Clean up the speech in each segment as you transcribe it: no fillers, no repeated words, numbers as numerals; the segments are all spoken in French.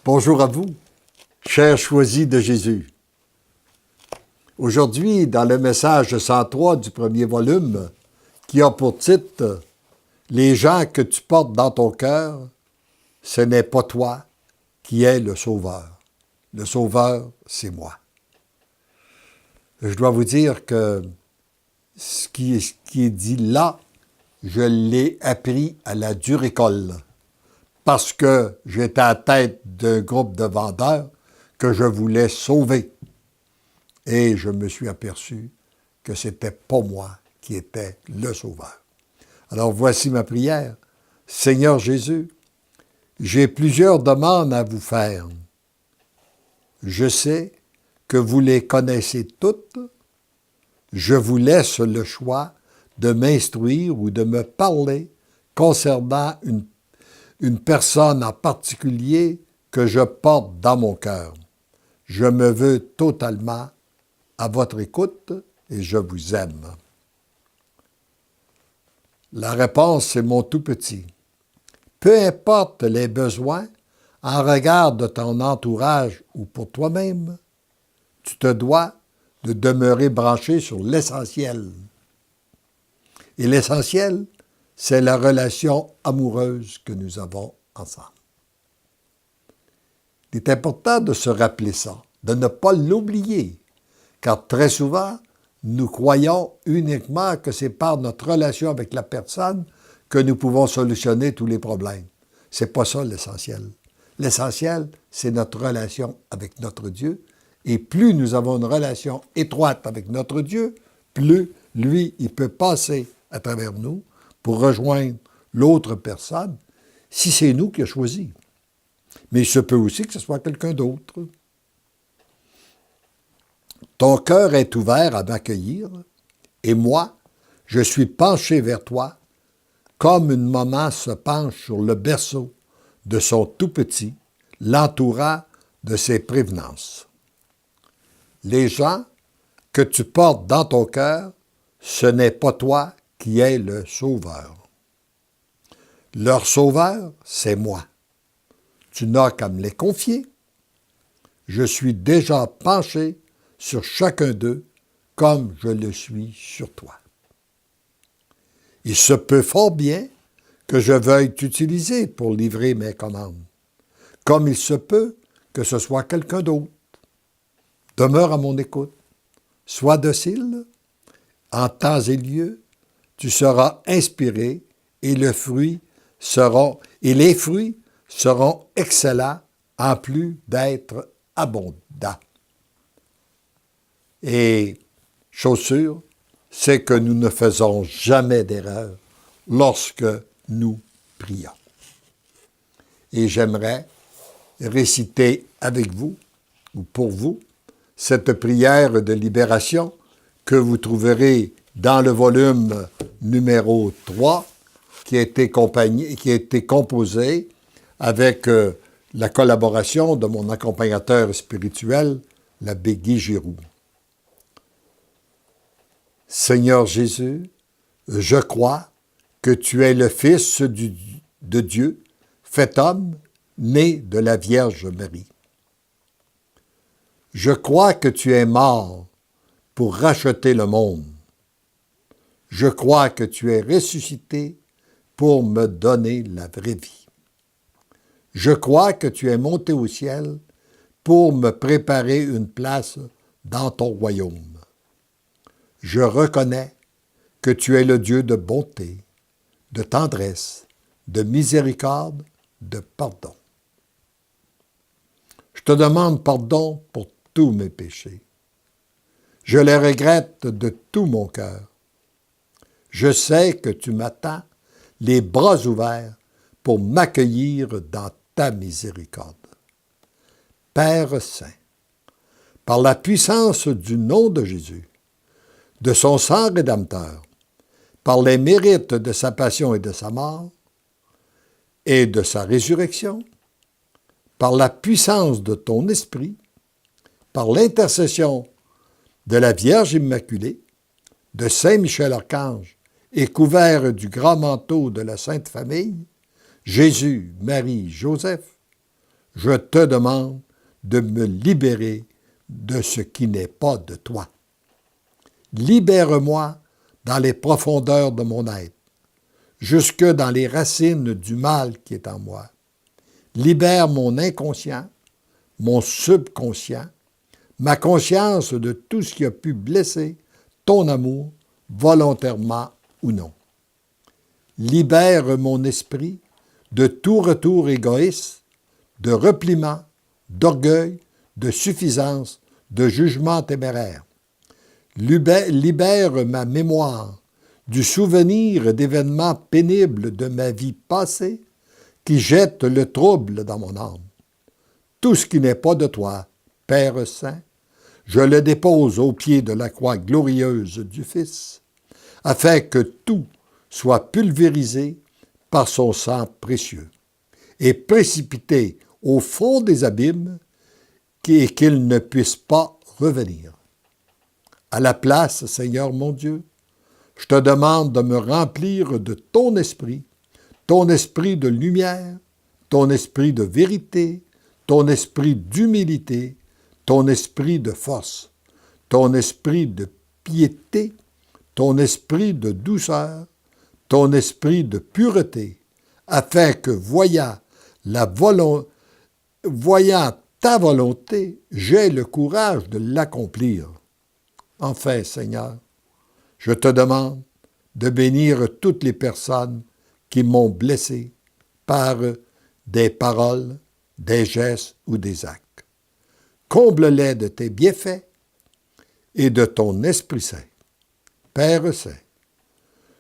Bonjour à vous, chers choisis de Jésus. Aujourd'hui, dans le message 103 du premier volume, qui a pour titre « Les gens que tu portes dans ton cœur, ce n'est pas toi qui es le Sauveur. Le Sauveur, c'est moi. » Je dois vous dire que ce qui est dit là, je l'ai appris à la dure école, parce que j'étais à la tête d'un groupe de vendeurs que je voulais sauver. Et je me suis aperçu que c'était pas moi qui était le Sauveur. Alors voici ma prière. Seigneur Jésus, j'ai plusieurs demandes à vous faire. Je sais que vous les connaissez toutes. Je vous laisse le choix de m'instruire ou de me parler concernant une personne en particulier que je porte dans mon cœur. Je me veux totalement à votre écoute et je vous aime. La réponse, c'est mon tout petit. Peu importe les besoins, en regard de ton entourage ou pour toi-même, tu te dois de demeurer branché sur l'essentiel. Et l'essentiel, c'est la relation amoureuse que nous avons ensemble. Il est important de se rappeler ça, de ne pas l'oublier, car très souvent, nous croyons uniquement que c'est par notre relation avec la personne que nous pouvons solutionner tous les problèmes. C'est pas ça l'essentiel. L'essentiel, c'est notre relation avec notre Dieu. Et plus nous avons une relation étroite avec notre Dieu, plus lui, il peut passer à travers nous pour rejoindre l'autre personne, si c'est nous qui a choisi. Mais il se peut aussi que ce soit quelqu'un d'autre. Ton cœur est ouvert à m'accueillir, et moi, je suis penché vers toi, comme une maman se penche sur le berceau de son tout-petit, l'entourant de ses prévenances. Les gens que tu portes dans ton cœur, ce n'est pas toi qui es le Sauveur. Leur Sauveur, c'est moi. Tu n'as qu'à me les confier. Je suis déjà penché sur chacun d'eux comme je le suis sur toi. Il se peut fort bien que je veuille t'utiliser pour livrer mes commandes, comme il se peut que ce soit quelqu'un d'autre. Demeure à mon écoute. Sois docile. En temps et lieu, tu seras inspiré et les fruits seront excellents en plus d'être abondants. Et chose sûre, c'est que nous ne faisons jamais d'erreur lorsque nous prions. Et j'aimerais réciter avec vous, ou pour vous, cette prière de libération que vous trouverez dans le volume numéro 3, qui a été composé avec la collaboration de mon accompagnateur spirituel, l'abbé Guy Giroux. Seigneur Jésus, je crois que tu es le Fils de Dieu, fait homme, né de la Vierge Marie. Je crois que tu es mort pour racheter le monde. Je crois que tu es ressuscité pour me donner la vraie vie. Je crois que tu es monté au ciel pour me préparer une place dans ton royaume. Je reconnais que tu es le Dieu de bonté, de tendresse, de miséricorde, de pardon. Je te demande pardon pour tous mes péchés. Je les regrette de tout mon cœur. Je sais que tu m'attends les bras ouverts pour m'accueillir dans ta miséricorde. Père Saint, par la puissance du nom de Jésus, de son sang rédempteur, par les mérites de sa passion et de sa mort, et de sa résurrection, par la puissance de ton esprit, par l'intercession de la Vierge Immaculée, de Saint Michel-Archange et couvert du grand manteau de la Sainte Famille, Jésus, Marie, Joseph, je te demande de me libérer de ce qui n'est pas de toi. Libère-moi dans les profondeurs de mon être, jusque dans les racines du mal qui est en moi. Libère mon inconscient, mon subconscient, ma conscience de tout ce qui a pu blesser ton amour, volontairement ou non. Libère mon esprit de tout retour égoïste, de repliement, d'orgueil, de suffisance, de jugement téméraire. Libère ma mémoire du souvenir d'événements pénibles de ma vie passée qui jettent le trouble dans mon âme. Tout ce qui n'est pas de toi, Père Saint, je le dépose au pied de la croix glorieuse du Fils, afin que tout soit pulvérisé par son sang précieux et précipité au fond des abîmes et qu'il ne puisse pas revenir. À la place, Seigneur mon Dieu, je te demande de me remplir de ton esprit de lumière, ton esprit de vérité, ton esprit d'humilité, ton esprit de force, ton esprit de piété, ton esprit de douceur, ton esprit de pureté, afin que, voyant ta volonté, j'aie le courage de l'accomplir. Enfin, Seigneur, je te demande de bénir toutes les personnes qui m'ont blessé par des paroles, des gestes ou des actes. Comble-les de tes bienfaits et de ton Esprit Saint. Père Saint,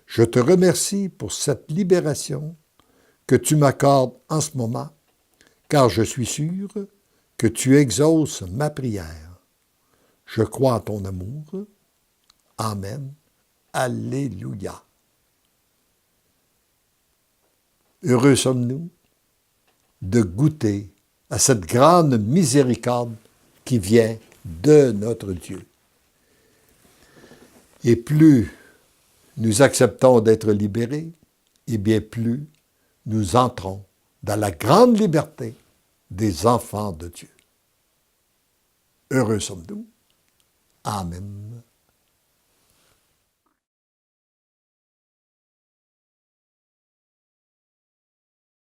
je te remercie pour cette libération que tu m'accordes en ce moment, car je suis sûr que tu exauces ma prière. Je crois en ton amour. Amen. Alléluia. Heureux sommes-nous de goûter à cette grande miséricorde qui vient de notre Dieu. Et plus nous acceptons d'être libérés, et bien plus nous entrons dans la grande liberté des enfants de Dieu. Heureux sommes-nous. Amen.